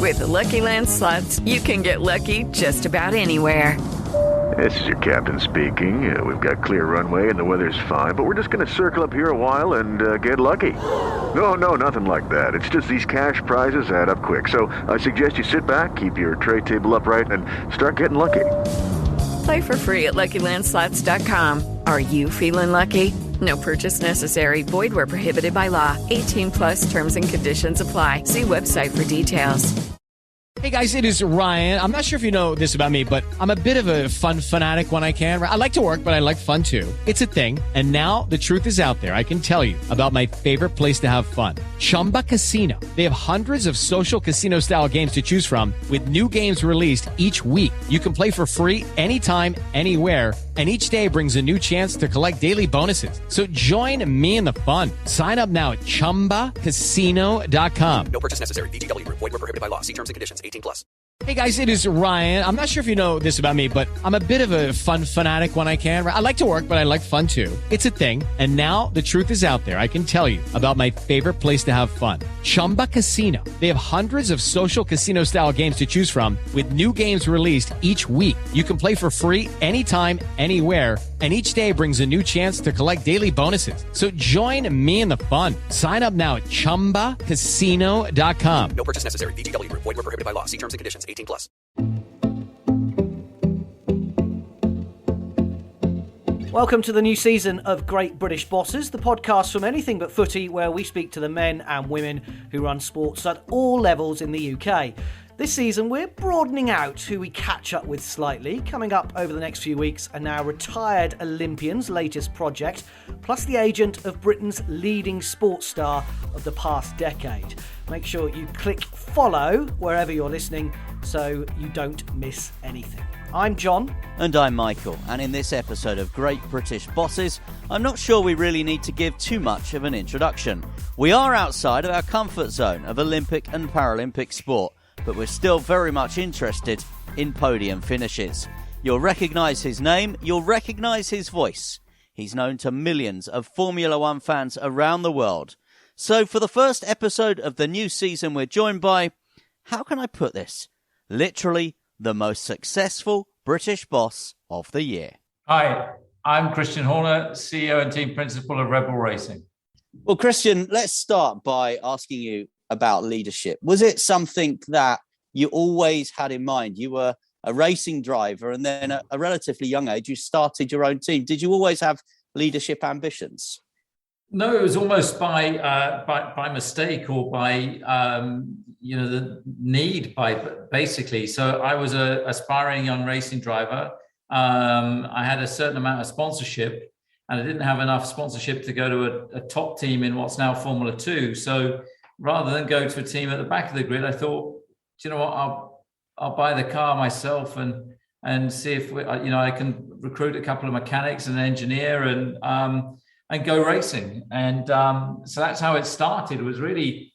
With the Lucky Land Slots, you can get lucky just about anywhere. This is your captain speaking. We've got clear runway and the weather's fine, but we're just going to circle up here a while and get lucky. No, nothing like that. It's just these cash prizes add up quick. So I suggest you sit back, keep your tray table upright, and start getting lucky. Play for free at LuckyLandSlots.com. Are you feeling lucky? No purchase necessary. Void where prohibited by law. 18 plus terms and conditions apply. See website for details. Hey guys, it is Ryan. I'm not sure if you know this about me, but I'm a bit of a fun fanatic when I can. I like to work, but I like fun too. It's a thing. And now the truth is out there. I can tell you about my favorite place to have fun. Chumba Casino. They have hundreds of social casino style games to choose from with new games released each week. You can play for free anytime, anywhere. And each day brings a new chance to collect daily bonuses. So join me in the fun. Sign up now at ChumbaCasino.com. No purchase necessary. VGW. Void where prohibited by law. See terms and conditions. 18 plus. Hey guys, it is Ryan. I'm not sure if you know this about me, but I'm a bit of a fun fanatic when I can. I like to work, but I like fun too. It's a thing. And now the truth is out there. I can tell you about my favorite place to have fun. Chumba Casino. They have hundreds of social casino style games to choose from with new games released each week. You can play for free anytime, anywhere. And each day brings a new chance to collect daily bonuses. So join me in the fun. Sign up now at ChumbaCasino.com. No purchase necessary. VGW. Void where prohibited by law. See terms and conditions. 18 plus. Welcome to the new season of Great British Bosses, the podcast from Anything But Footy, where we speak to the men and women who run sports at all levels in the UK. This season, we're broadening out who we catch up with slightly. Coming up over the next few weeks are now retired Olympians' latest project, plus the agent of Britain's leading sports star of the past decade. Make sure you click follow wherever you're listening so you don't miss anything. I'm John. And I'm Michael. And in this episode of Great British Bosses, I'm not sure we really need to give too much of an introduction. We are outside of our comfort zone of Olympic and Paralympic sport, but we're still very much interested in podium finishes. You'll recognise his name, you'll recognise his voice. He's known to millions of Formula One fans around the world. So for the first episode of the new season, we're joined by, how can I put this? Literally the most successful British boss of the year. Hi, I'm Christian Horner, CEO and team principal of Rebel Racing. Well, Christian, let's start by asking you about leadership. Was it something that you always had in mind? You were a racing driver and then at a relatively young age, you started your own team. Did you always have leadership ambitions? No, it was almost by mistake or by the need basically. So I was a aspiring young racing driver. I had a certain amount of sponsorship, and I didn't have enough sponsorship to go to a top team in what's now Formula 2. So rather than go to a team at the back of the grid, I thought, do you know what? I'll buy the car myself and see if I can recruit a couple of mechanics and an engineer and go racing. And so that's how it started. It was really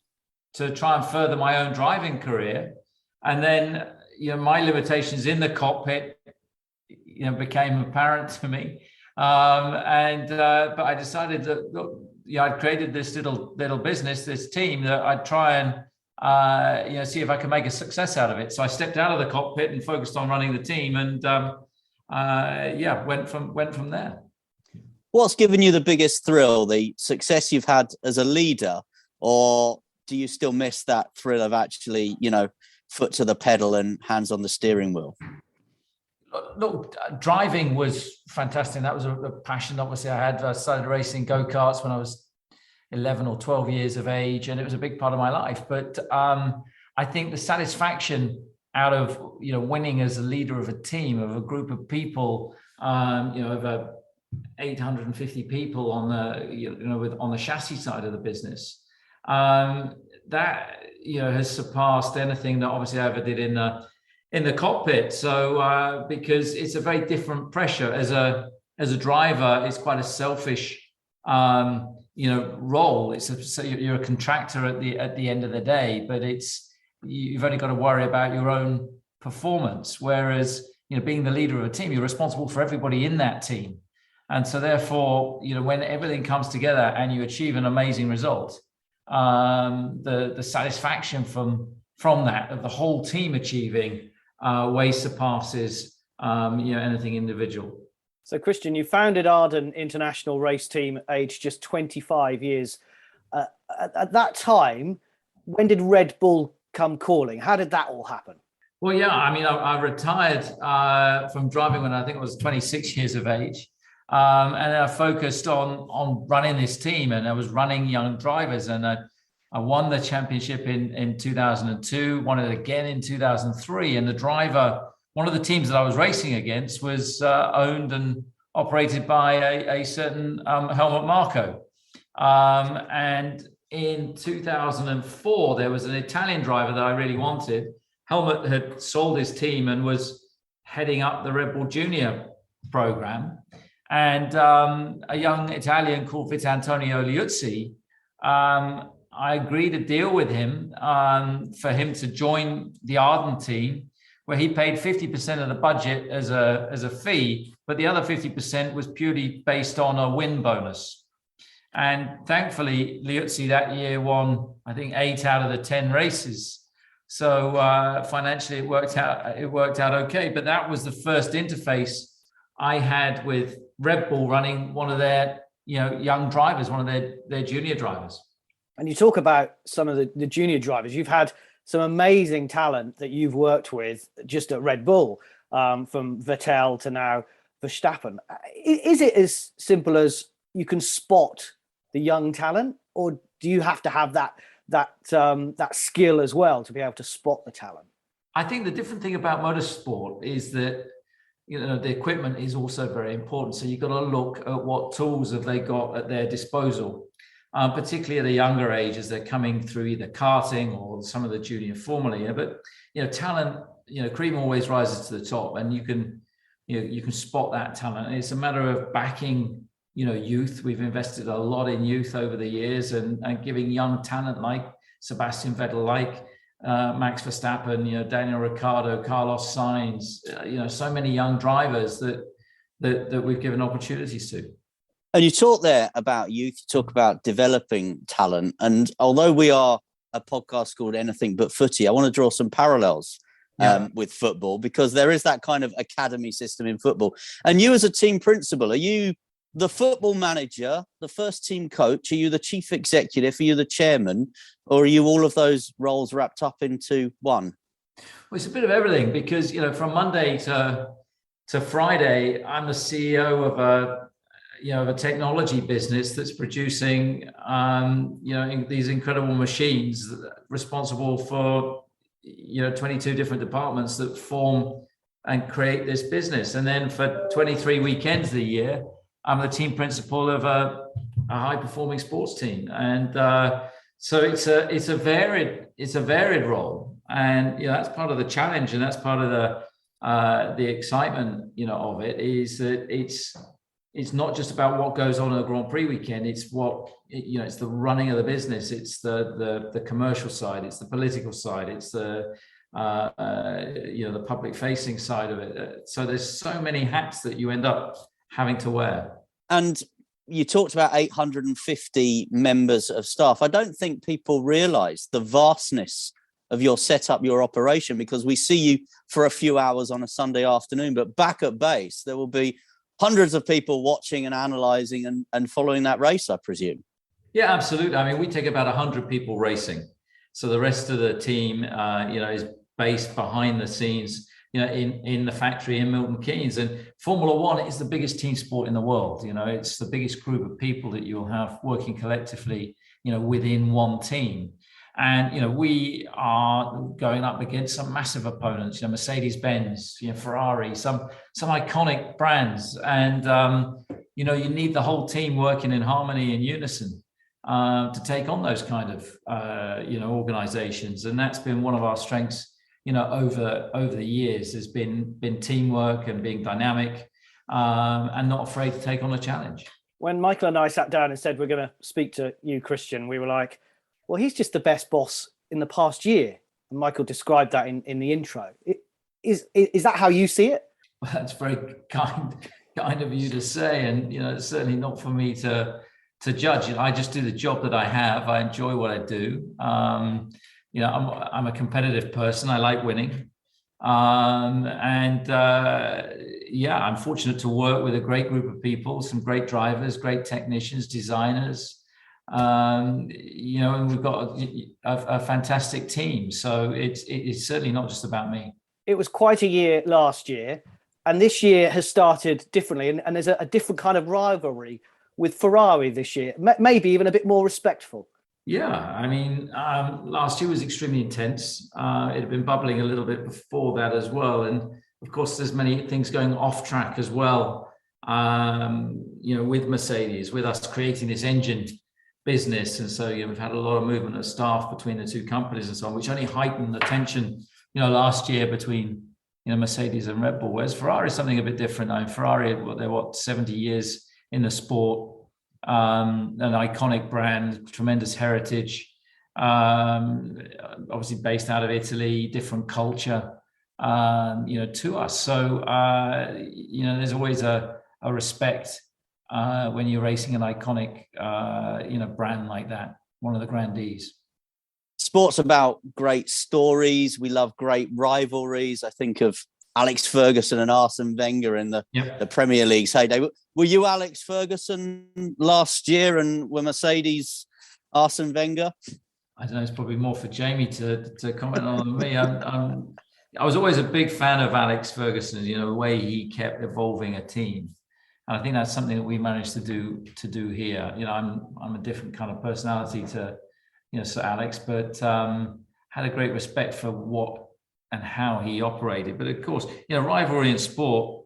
to try and further my own driving career. And then, my limitations in the cockpit, became apparent to me. But I decided that, look, I'd created this little business, this team, that I'd try and, see if I could make a success out of it. So I stepped out of the cockpit and focused on running the team and, went from there. What's given you the biggest thrill, the success you've had as a leader, or do you still miss that thrill of actually, foot to the pedal and hands on the steering wheel? Look, driving was fantastic. That was a passion, obviously, I had. I started racing go-karts when I was 11 or 12 years of age, and it was a big part of my life. But I think the satisfaction out of, winning as a leader of a team, of a group of people, over 850 people on the on the chassis side of the business, that has surpassed anything that obviously I ever did in the cockpit. So because it's a very different pressure as a driver, it's quite a selfish role. You're a contractor at the end of the day, but you've only got to worry about your own performance. Whereas being the leader of a team, you're responsible for everybody in that team. And so therefore, when everything comes together and you achieve an amazing result, the satisfaction from from that, of the whole team achieving way surpasses anything individual. So, Christian, you founded Arden International Race Team aged just 25 years. At that time, when did Red Bull come calling? How did that all happen? Well, yeah, I mean, I retired from driving when I think I was 26 years of age. And I focused on running this team, and I was running young drivers. And I won the championship in 2002, won it again in 2003. And the driver, one of the teams that I was racing against, was owned and operated by a certain Helmut Marko. And in 2004, there was an Italian driver that I really wanted. Helmut had sold his team and was heading up the Red Bull Junior program. And a young Italian called Antonio Liuzzi, I agreed a deal with him for him to join the Arden team, where he paid 50% of the budget as a fee, but the other 50% was purely based on a win bonus. And thankfully, Liuzzi that year won, I think, 8 out of the 10 races. So financially, it worked out okay. But that was the first interface I had with Red Bull running one of their young drivers, one of their junior drivers. And you talk about some of the junior drivers. You've had some amazing talent that you've worked with just at Red Bull, from Vettel to now Verstappen. Is it as simple as you can spot the young talent, or do you have to have that skill as well to be able to spot the talent? I think the different thing about motorsport is that the equipment is also very important. So you've got to look at what tools have they got at their disposal, particularly at a younger age as they're coming through either karting or some of the junior formula. But talent, cream always rises to the top, and you can spot that talent. And it's a matter of backing youth. We've invested a lot in youth over the years, and giving young talent like Sebastian Vettel, like Max Verstappen, Daniel Ricciardo, Carlos Sainz, so many young drivers that we've given opportunities to. And you talk there about youth, you talk about developing talent. And although we are a podcast called Anything But Footy, I want to draw some parallels with football, because there is that kind of academy system in football. And you as a team principal, are you the football manager, the first team coach? Are you the chief executive? Are you the chairman? Or are you all of those roles wrapped up into one? Well, it's a bit of everything, because, from Monday to Friday, I'm the CEO of a technology business that's producing, these incredible machines responsible for, 22 different departments that form and create this business. And then for 23 weekends a year, I'm the team principal of a high-performing sports team, and so it's a varied role, and that's part of the challenge, and that's part of the excitement, of it, is that it's not just about what goes on at the Grand Prix weekend. It's it's the running of the business. It's the commercial side. It's the political side. It's the the public-facing side of it. So there's so many hats that you end up having to wear. And you talked about 850 members of staff. I don't think people realise the vastness of your setup, your operation, because we see you for a few hours on a Sunday afternoon, but back at base, there will be hundreds of people watching and analysing and following that race, I presume. Yeah, absolutely. I mean, we take about 100 people racing. So the rest of the team, is based behind the scenes, in the factory in Milton Keynes. And Formula One is the biggest team sport in the world. It's the biggest group of people that you'll have working collectively, within one team. And, we are going up against some massive opponents, Mercedes-Benz, Ferrari, some iconic brands. And, you need the whole team working in harmony and unison to take on those kind of, organizations. And that's been one of our strengths, over the years, has been teamwork and being dynamic, and not afraid to take on a challenge. When Michael and I sat down and said we're going to speak to you, Christian, we were like, well, he's just the best boss in the past year. And Michael described that in the intro. Is that how you see it? Well, that's very kind of you to say, and it's certainly not for me to judge. I just do the job that I have. I enjoy what I do. I'm a competitive person. I like winning. I'm fortunate to work with a great group of people, some great drivers, great technicians, designers, and we've got a fantastic team. So it's certainly not just about me. It was quite a year last year, and this year has started differently, and there's a different kind of rivalry with Ferrari this year, maybe even a bit more respectful. Yeah, I mean, last year was extremely intense. It had been bubbling a little bit before that as well. And of course, there's many things going off track as well, with Mercedes, with us creating this engine business. And so we've had a lot of movement of staff between the two companies and so on, which only heightened the tension, last year between, Mercedes and Red Bull. Whereas Ferrari is something a bit different. I mean, Ferrari, they're 70 years in the sport. An iconic brand, tremendous heritage, obviously based out of Italy, different culture, to us. So, there's always a respect when you're racing an iconic, brand like that, one of the grandees. Sport's about great stories. We love great rivalries. I think of Alex Ferguson and Arsene Wenger in the Premier League's heyday. Were you Alex Ferguson last year, and were Mercedes Arsene Wenger? I don't know. It's probably more for Jamie to comment on than me. I was always a big fan of Alex Ferguson. The way he kept evolving a team, and I think that's something that we managed to do here. I'm a different kind of personality to Sir Alex, but had a great respect for what and how he operated. But of course, rivalry in sport,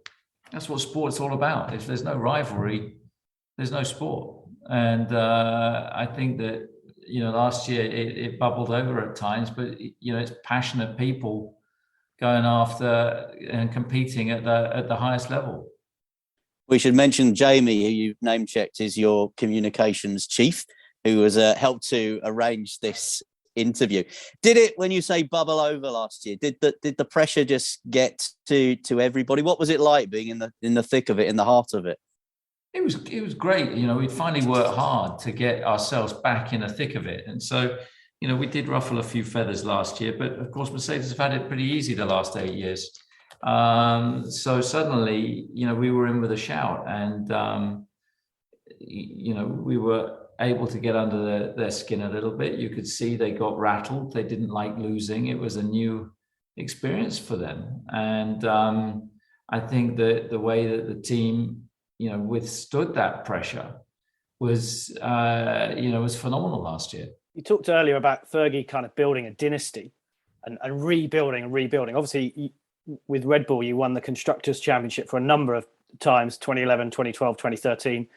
that's what sport's all about. If there's no rivalry, there's no sport. And I think that, last year it bubbled over at times, but, it's passionate people going after and competing at the highest level. We should mention Jamie, who you name-checked, is your communications chief, who has helped to arrange this interview. Did it, when you say bubble over last year, did the pressure just get to everybody? What was it like being in the thick of it, in the heart of it? It was great. We'd finally worked hard to get ourselves back in the thick of it. And so, we did ruffle a few feathers last year, but of course Mercedes have had it pretty easy the last 8 years. So suddenly, we were in with a shout, and we were able to get under their skin a little bit. You could see they got rattled. They didn't like losing. It was a new experience for them. And I think that the way that the team, withstood that pressure was phenomenal last year. You talked earlier about Fergie kind of building a dynasty and rebuilding. Obviously, with Red Bull, you won the Constructors' Championship for a number of times, 2011, 2012, 2013.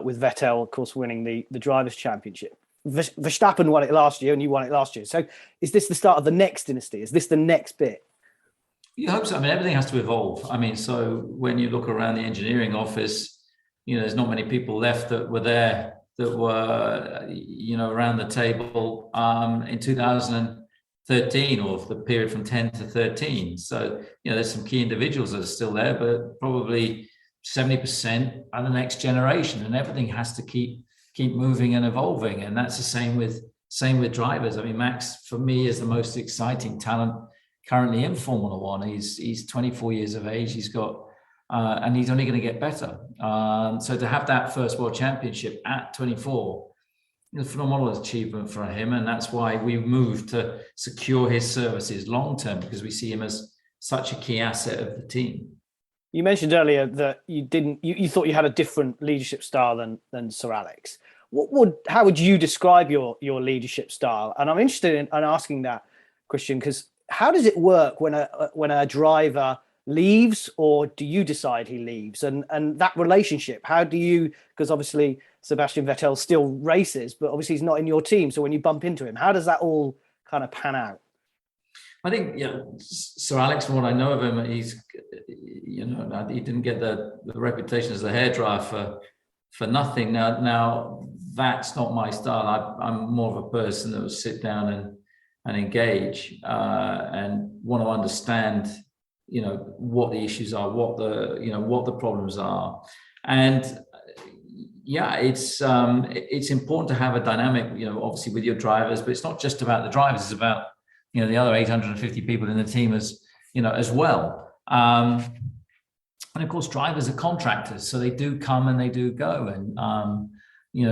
With Vettel, of course, winning the Drivers' Championship. Verstappen won it last year, and you won it last year. So is this the start of the next dynasty? Is this the next bit? You hope so. I mean, everything has to evolve. I mean, so when you look around the engineering office, there's not many people left that were there, that were, around the table in 2013, or the period from 10 to 13. So, there's some key individuals that are still there, but probably 70% are the next generation, and everything has to keep moving and evolving. And that's the same with drivers. I mean, Max, for me, is the most exciting talent currently in Formula One. He's 24 years of age. He's got, and he's only going to get better. So to have that first World Championship at 24, a phenomenal achievement for him. And that's why we moved to secure his services long term, because we see him as such a key asset of the team. You mentioned earlier that you thought you had a different leadership style than Sir Alex. How would you describe your leadership style? And I'm interested in asking that, Christian, because how does it work when a driver leaves, or do you decide he leaves? And that relationship, how do you, because obviously Sebastian Vettel still races, but obviously he's not in your team. So when you bump into him, how does that all kind of pan out? I think, Sir Alex, from what I know of him, he's, he didn't get the reputation as a hairdryer for nothing. Now that's not my style. I'm more of a person that will sit down and engage and want to understand, what the issues are, what the problems are. And it's important to have a dynamic, obviously with your drivers, but it's not just about the drivers, it's about the other 850 people in the team as well. And of course, drivers are contractors, so they do come and they do go. And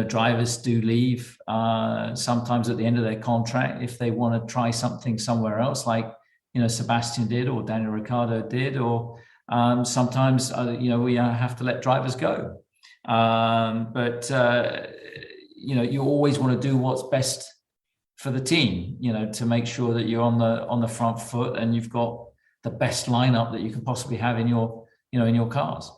drivers do leave sometimes at the end of their contract if they want to try something somewhere else, like Sebastian did, or Daniel Ricciardo did, or sometimes we have to let drivers go. But you always want to do what's best for the team, to make sure that you're on the front foot and you've got the best lineup that you can possibly have in your cars.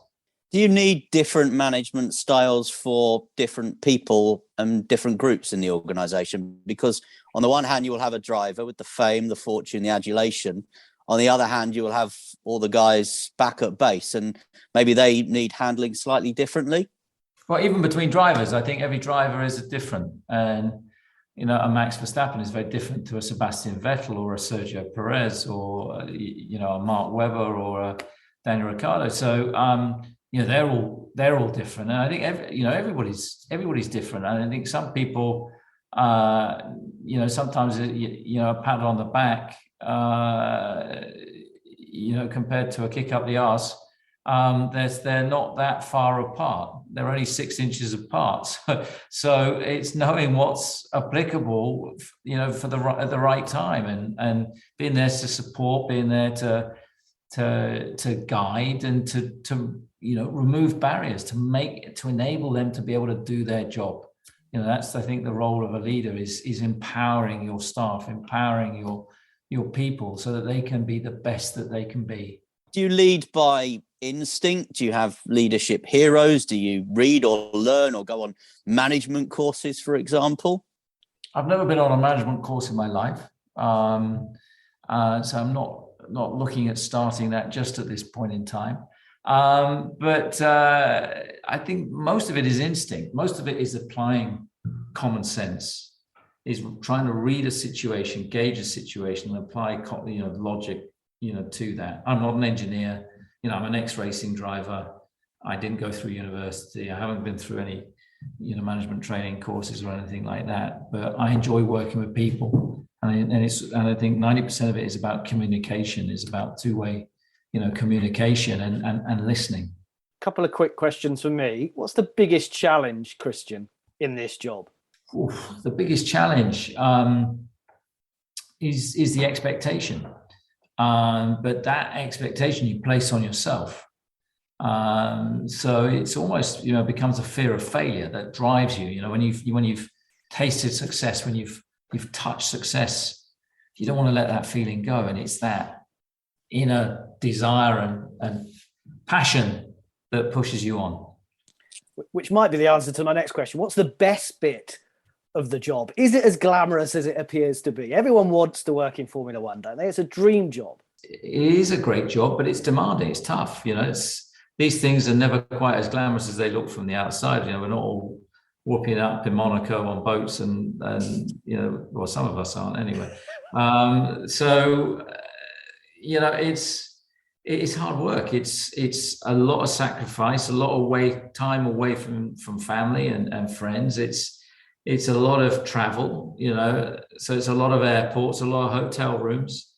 Do you need different management styles for different people and different groups in the organisation? Because on the one hand, you will have a driver with the fame, the fortune, the adulation. On the other hand, you will have all the guys back at base, and maybe they need handling slightly differently. Well, even between drivers, I think every driver is different. And, a Max Verstappen is very different to a Sebastian Vettel or a Sergio Perez or, a Mark Webber or a Daniel Ricciardo. So, they're all different. And I think, everybody's different. And I think some people, sometimes, a pat on the back, compared to a kick up the arse, they're not that far apart. They're only 6 inches apart. So it's knowing what's applicable, at the right time, and being there to support, being there to guide and to remove barriers, to enable them to be able to do their job. That's, I think, the role of a leader is empowering your staff, empowering your people so that they can be the best that they can be. Do you lead by instinct? Do you have leadership heroes? Do you read or learn or go on management courses, for example? I've never been on a management course in my life. So I'm not looking at starting that just at this point in time. But I think most of it is instinct. Most of it is applying common sense, is trying to read a situation, gauge a situation, and apply logic to that. I'm not an engineer. I'm an ex-racing driver. I didn't go through university. I haven't been through any management training courses or anything like that. But I enjoy working with people, and I think 90% of it is about communication. Is about two-way communication and listening. Couple of quick questions from me. What's the biggest challenge, Christian, in this job? The biggest challenge is the expectation. But that expectation you place on yourself. So it's almost, becomes a fear of failure that drives you. When you've tasted success, when you've touched success, you don't want to let that feeling go. And it's that inner desire and passion that pushes you on. Which might be the answer to my next question. What's the best bit of the job? Is it as glamorous as it appears to be? Everyone wants to work in Formula One, don't they? It's a dream job. It is a great job, but it's demanding. It's tough. These things are never quite as glamorous as they look from the outside. We're not all whooping up in Monaco on boats and well, some of us aren't anyway. It's hard work. It's a lot of sacrifice, a lot of time away from family and friends. It's a lot of travel, so it's a lot of airports, a lot of hotel rooms.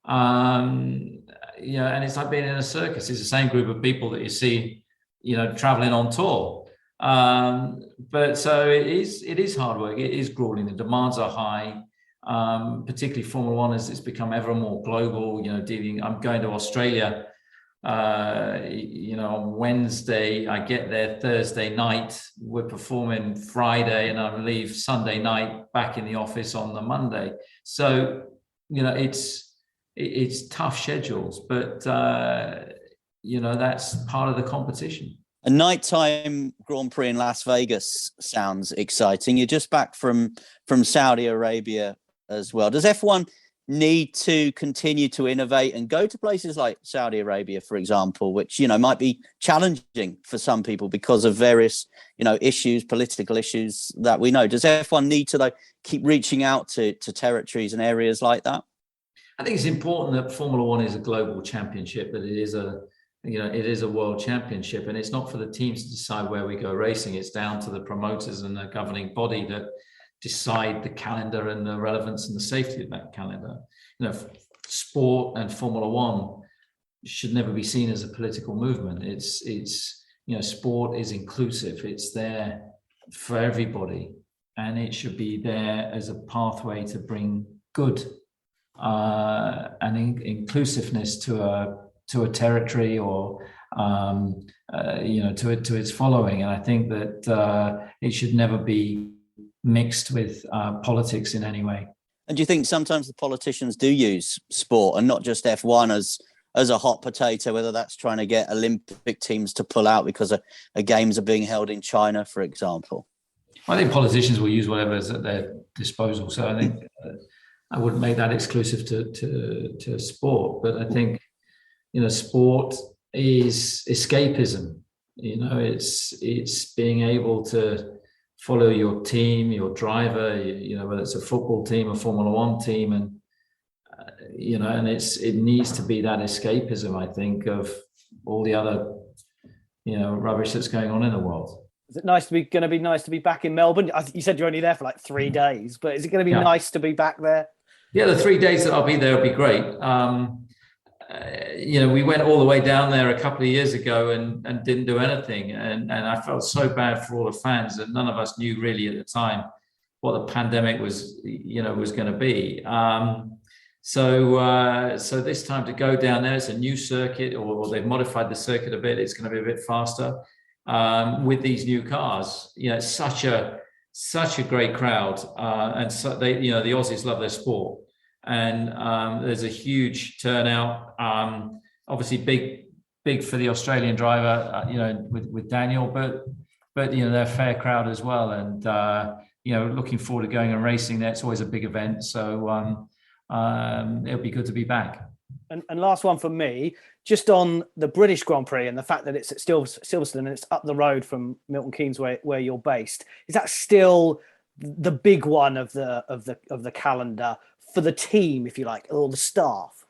And it's like being in a circus. It's the same group of people that you see, traveling on tour. But so it is hard work. It is grueling. The demands are high, particularly Formula One as it's become ever more global. I'm going to Australia, on Wednesday. I get there Thursday night. We're performing Friday, and I leave Sunday night back in the office on the Monday. So, it's tough schedules, but that's part of the competition. A nighttime Grand Prix in Las Vegas sounds exciting. You're just back from Saudi Arabia as well. Does F1 need to continue to innovate and go to places like Saudi Arabia, for example, which, might be challenging for some people because of various, issues, political issues that we know? Does F1 need to, though, keep reaching out to territories and areas like that? I think it's important that Formula One is a global championship, that it is a world championship, and it's not for the teams to decide where we go racing. It's down to the promoters and the governing body that decide the calendar and the relevance and the safety of that calendar. Sport and Formula One should never be seen as a political movement. It's sport is inclusive. It's there for everybody, and it should be there as a pathway to bring good and inclusiveness to a territory or to its following. And I think that it should never be mixed with politics in any way. And do you think sometimes the politicians do use sport and not just F1 as a hot potato, whether that's trying to get Olympic teams to pull out because a games are being held in China, for example? I think politicians will use whatever is at their disposal. So I think I wouldn't make that exclusive to sport. But I think, sport is escapism. It's being able to follow your team, your driver, whether it's a football team, a Formula One team, and it needs to be that escapism, I think, of all the other, rubbish that's going on in the world. Is it going to be nice to be back in Melbourne? You said you're only there for like 3 days, but is it going to be nice to be back there? Yeah, the 3 days that I'll be there will be great. We went all the way down there a couple of years ago and didn't do anything. And I felt so bad for all the fans, and none of us knew really at the time what the pandemic was going to be. So this time to go down there, it's a new circuit, or they've modified the circuit a bit. It's going to be a bit faster with these new cars. It's such a great crowd, and so they, the Aussies love their sport, and there's a huge turnout. Obviously, big for the Australian driver, with Daniel, but they're a fair crowd as well, and looking forward to going and racing there. It's always a big event, so. It'll be good to be back. And last one for me, just on the British Grand Prix and the fact that it's at Silverstone and it's up the road from Milton Keynes where you're based. Is that still the big one of the calendar for the team, if you like, or the staff?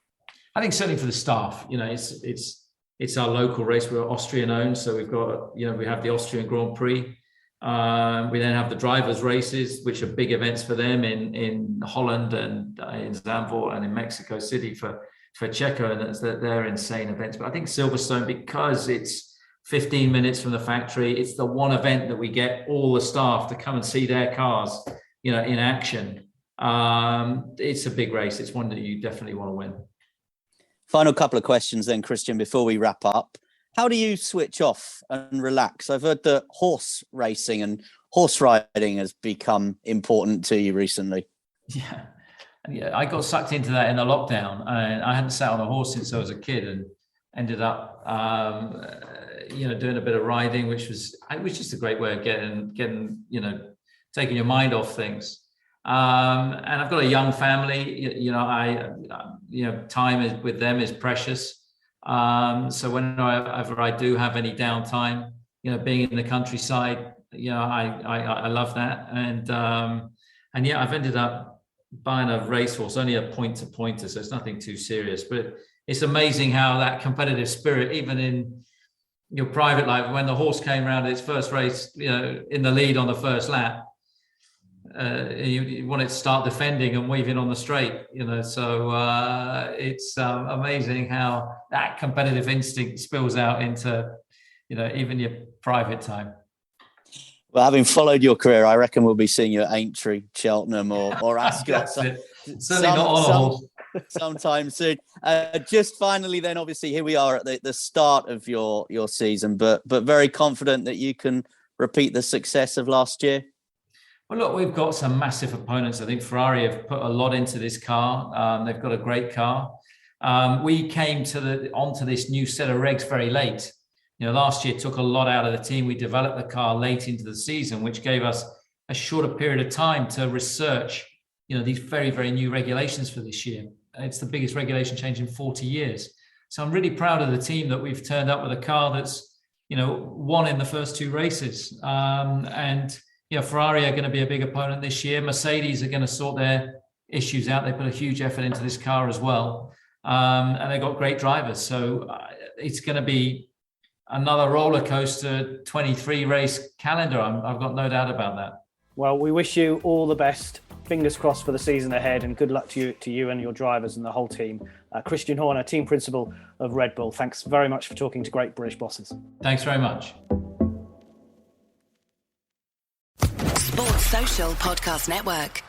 I think certainly for the staff. It's our local race. We're Austrian owned, so we've got we have the Austrian Grand Prix. We then have the drivers' races, which are big events for them in Holland and in Zandvoort and in Mexico City for Checo, and they're insane events. But I think Silverstone, because it's 15 minutes from the factory, it's the one event that we get all the staff to come and see their cars, in action. It's a big race. It's one that you definitely want to win. Final couple of questions then, Christian, before we wrap up. How do you switch off and relax? I've heard that horse racing and horse riding has become important to you recently. Yeah, I got sucked into that in the lockdown, and I hadn't sat on a horse since I was a kid, and ended up, doing a bit of riding, which was just a great way of getting, taking your mind off things. And I've got a young family. Time with them is precious. So whenever I do have any downtime, being in the countryside, I love that. And I've ended up buying a racehorse, only a pointer, so it's nothing too serious. But it's amazing how that competitive spirit, even in your private life, when the horse came around its first race, in the lead on the first lap, you want it to start defending and weaving on the straight, so it's amazing how that competitive instinct spills out into, even your private time. Well, having followed your career, I reckon we'll be seeing you at Aintree, Cheltenham or Ascot. Certainly not on a horse. Sometime soon. Just finally then, obviously, here we are at the start of your season, but very confident that you can repeat the success of last year. Well, look, we've got some massive opponents. I think Ferrari have put a lot into this car. They've got a great car. We came onto this new set of regs very late. Last year took a lot out of the team. We developed the car late into the season, which gave us a shorter period of time to research, these very, very new regulations for this year. It's the biggest regulation change in 40 years. So I'm really proud of the team that we've turned up with a car that's, won in the first 2 races. Ferrari are going to be a big opponent this year. Mercedes are going to sort their issues out. They put a huge effort into this car as well. And they've got great drivers. So it's going to be another roller coaster 23 race calendar. I've got no doubt about that. Well, we wish you all the best. Fingers crossed for the season ahead, and good luck to you and your drivers and the whole team. Christian Horner, team principal of Red Bull, thanks very much for talking to Great British Bosses. Thanks very much. Sports Social Podcast Network.